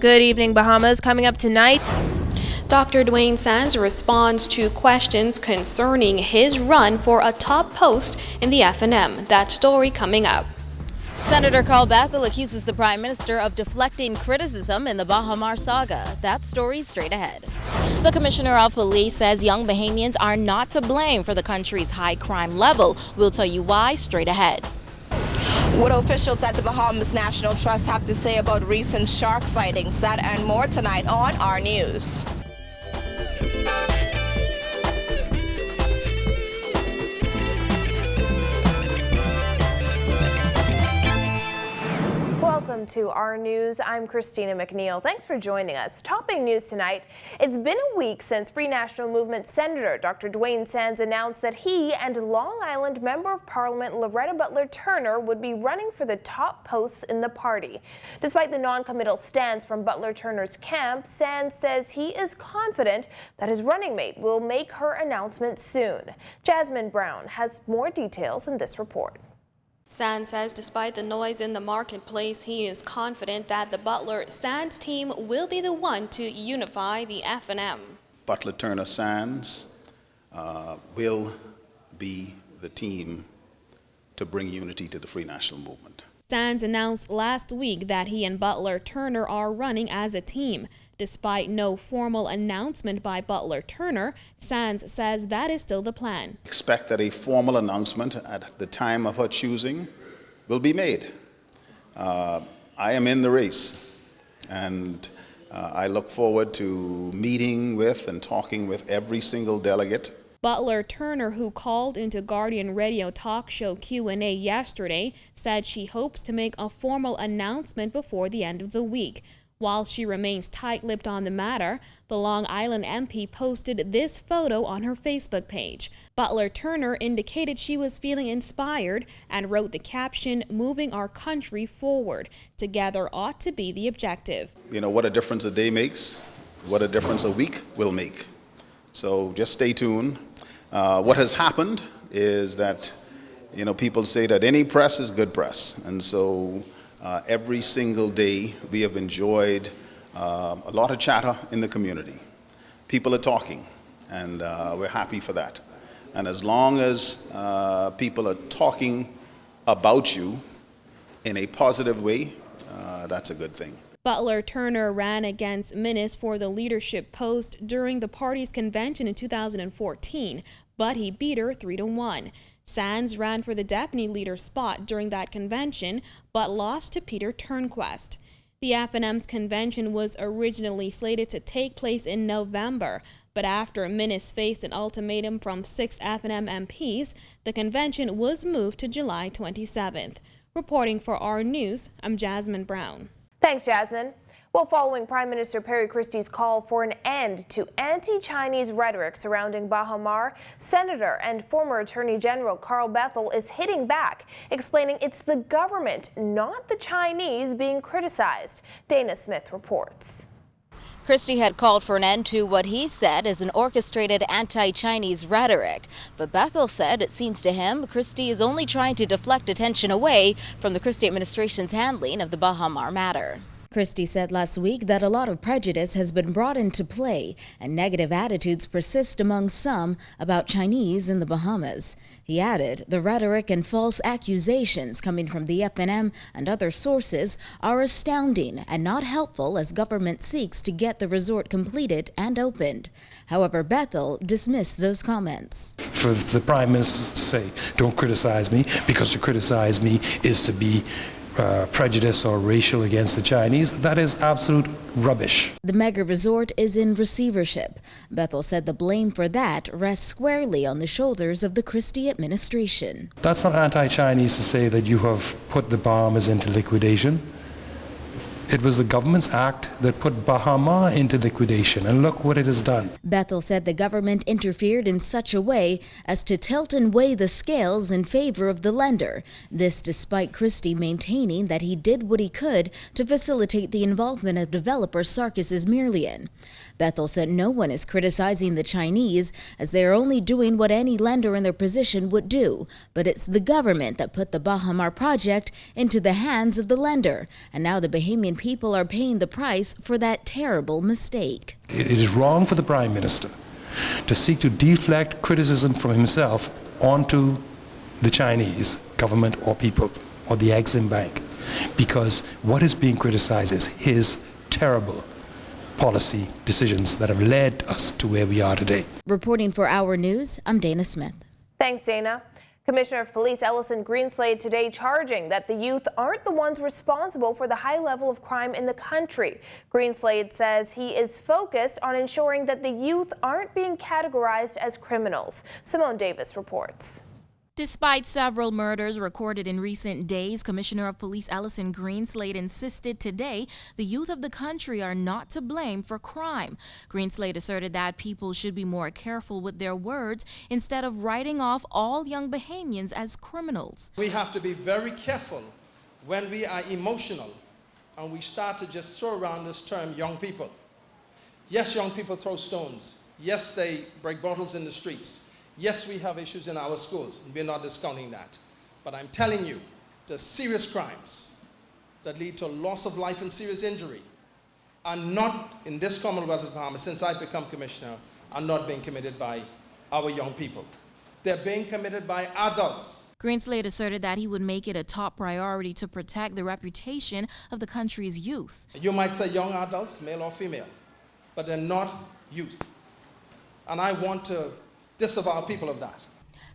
Good evening, Bahamas. Coming up tonight, Dr. Duane Sands responds to questions concerning his run for a top post in the F&M. That story coming up. Senator Carl Bethel accuses the Prime Minister of deflecting criticism in the Bahamar saga. That story straight ahead. The Commissioner of Police says young Bahamians are not to blame for the country's high crime level. We'll tell you why straight ahead. What officials at the Bahamas National Trust have to say about recent shark sightings. That and more tonight on our news. welcome to our news. I'm Christina McNeil. Thanks for joining us. Topping news tonight, it's been a week since Free National Movement Senator Dr. Duane Sands announced that he and Long Island Member of Parliament Loretta Butler Turner would be running for the top posts in the party. Despite the non-committal stance from Butler Turner's camp, Sands says he is confident that his running mate will make her announcement soon. Jasmine Brown has more details in this report. Sands says despite the noise in the marketplace, he is confident that the Butler-Sands team will be the one to unify the F&M. Butler Turner Sands will be the team to bring unity to the Free National Movement. Sands announced last week that he and Butler Turner are running as a team. Despite no formal announcement by Butler Turner, Sands says that is still the plan. Expect that a formal announcement at the time of her choosing will be made. I am in the race, and I look forward to meeting with and talking with every single delegate. Butler Turner, who called into Guardian Radio talk show Q&A yesterday, said she hopes to make a formal announcement before the end of the week. While she remains tight-lipped on the matter, the Long Island MP posted this photo on her Facebook page. Butler Turner indicated she was feeling inspired and wrote the caption, "Moving our country forward. Together ought to be the objective." You know, what a difference a day makes, what a difference a week will make. So just stay tuned. What has happened is that, you know, people say that any press is good press. And so every single day we have enjoyed a lot of chatter in the community. People are talking, and we're happy for that. And as long as people are talking about you in a positive way, that's a good thing. Butler Turner ran against Minnis for the leadership post during the party's convention in 2014, but he beat her 3-1. Sands ran for the deputy leader spot during that convention, but lost to Peter Turnquest. The F&M's convention was originally slated to take place in November, but after Minnis faced an ultimatum from 6 F&M MPs, the convention was moved to July 27th. Reporting for our news, I'm Jasmine Brown. Thanks, Jasmine. Well, following Prime Minister Perry Christie's call for an end to anti-Chinese rhetoric surrounding Bahamar, Senator and former Attorney General Carl Bethel is hitting back, explaining it's the government, not the Chinese, being criticized. Dana Smith reports. Christie had called for an end to what he said is an orchestrated anti-Chinese rhetoric. But Bethel said it seems to him Christie is only trying to deflect attention away from the Christie administration's handling of the Bahamar matter. Christie said last week that a lot of prejudice has been brought into play and negative attitudes persist among some about Chinese in the Bahamas. He added the rhetoric and false accusations coming from the F&M and other sources are astounding and not helpful as government seeks to get the resort completed and opened. However, Bethel dismissed those comments. For the Prime Minister to say, don't criticize me, because to criticize me is to be prejudice or racial against the Chinese, that is absolute rubbish. The mega resort is in receivership. Bethel said the blame for that rests squarely on the shoulders of the Christie administration. That's not anti-Chinese to say that you have put the Bahamas into liquidation. It was the government's act that put Bahamar into liquidation, and look what it has done. Bethel said the government interfered in such a way as to tilt and weigh the scales in favor of the lender. This despite Christie maintaining that he did what he could to facilitate the involvement of developer Sarkis's Merlion. Bethel said no one is criticizing the Chinese, as they are only doing what any lender in their position would do, but it's the government that put the Bahamar project into the hands of the lender, and now the Bahamian people are paying the price for that terrible mistake. It is wrong for the Prime Minister to seek to deflect criticism from himself onto the Chinese government or people or the Exim Bank, because what is being criticized is his terrible policy decisions that have led us to where we are today. Reporting for Our News, I'm Dana Smith. Thanks, Dana. Commissioner of Police Ellison Greenslade today charging that the youth aren't the ones responsible for the high level of crime in the country. Greenslade says he is focused on ensuring that the youth aren't being categorized as criminals. Simone Davis reports. Despite several murders recorded in recent days, Commissioner of Police Ellison Greenslade insisted today the youth of the country are not to blame for crime. Greenslade asserted that people should be more careful with their words instead of writing off all young Bahamians as criminals. We have to be very careful when we are emotional and we start to just throw around this term young people. Yes, young people throw stones. Yes, they break bottles in the streets. Yes, we have issues in our schools. We're not discounting that. But I'm telling you, the serious crimes that lead to loss of life and serious injury are not, in this Commonwealth of Bahamas, since I've become commissioner, are not being committed by our young people. They're being committed by adults. Greenslade asserted that he would make it a top priority to protect the reputation of the country's youth. You might say young adults, male or female, but they're not youth. And I want to disavow people of that.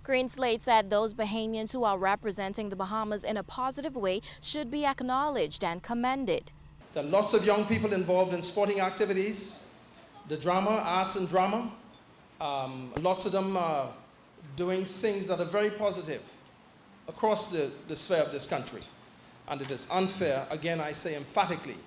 Greenslade said those Bahamians who are representing the Bahamas in a positive way should be acknowledged and commended. There are lots of young people involved in sporting activities, the drama, arts and drama. Lots of them are doing things that are very positive across the sphere of this country. And it is unfair, again I say emphatically,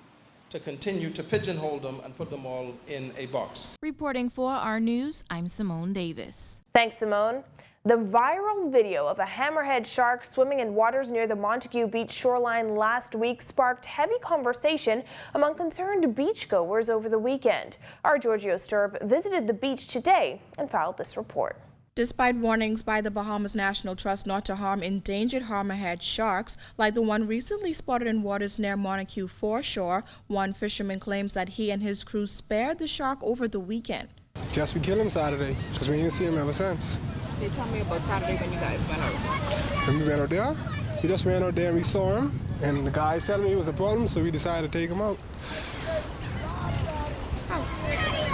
to continue to pigeonhole them and put them all in a box. Reporting for Our News, I'm Simone Davis. Thanks, Simone. The viral video of a hammerhead shark swimming in waters near the Montague Beach shoreline last week sparked heavy conversation among concerned beachgoers over the weekend. Our Giorgio Sturb visited the beach today and filed this report. Despite warnings by the Bahamas National Trust not to harm endangered hammerhead sharks, like the one recently spotted in waters near Montague foreshore, one fisherman claims that he and his crew spared the shark over the weekend. Guess we killed him Saturday, because we didn't see him ever since. They tell me about Saturday when you guys went out. When we went out there, we just ran out there and we saw him, and the guy told me it was a problem, so we decided to take him out.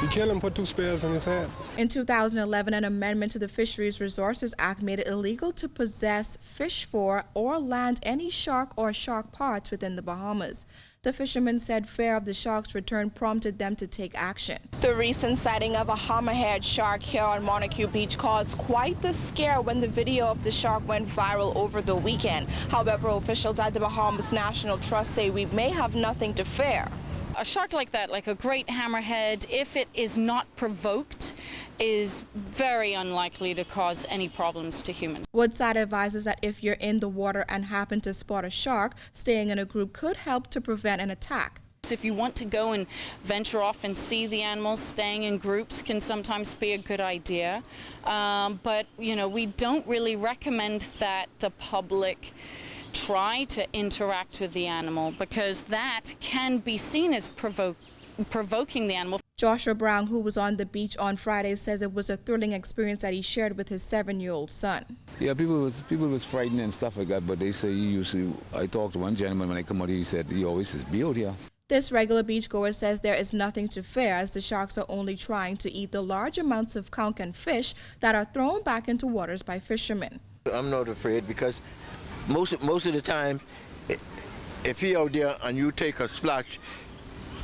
We killed him, put 2 spears in his head. In 2011, an amendment to the Fisheries Resources Act made it illegal to possess, fish for, or land any shark or shark parts within the Bahamas. The fishermen said fear of the shark's return prompted them to take action. The recent sighting of a hammerhead shark here on Montague Beach caused quite the scare when the video of the shark went viral over the weekend. However, officials at the Bahamas National Trust say we may have nothing to fear. A shark like that, like a great hammerhead, if it is not provoked, is very unlikely to cause any problems to humans. Woodside advises that if you're in the water and happen to spot a shark, staying in a group could help to prevent an attack. If you want to go and venture off and see the animals, staying in groups can sometimes be a good idea. But, you know, we don't really recommend that the public try to interact with the animal, because that can be seen as provoking the animal. Joshua Brown, who was on the beach on Friday, says it was a thrilling experience that he shared with his 7-year-old son. Yeah, people was frightened and stuff like that, but they say I talked to one gentleman when I come out here, he said he always says, be out here. This regular beachgoer says there is nothing to fear, as the sharks are only trying to eat the large amounts of conch and fish that are thrown back into waters by fishermen. I'm not afraid, because most of the time, if he out there and you take a splash,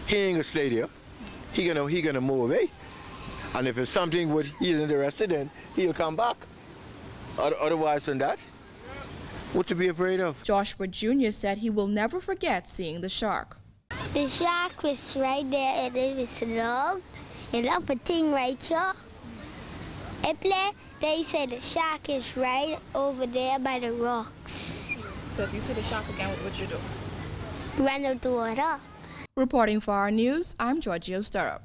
he ain't gonna stay there. He gonna move away. And if it's something which he's interested in, he'll come back. Otherwise than that, what to be afraid of? Joshua Jr. said he will never forget seeing the shark. The shark was right there, and it was long, and up a thing right here. They said the shark is right over there by the rocks. So if you see the shark again, what would you do? Run out the water. Reporting for Our News, I'm Giorgio Sturrup.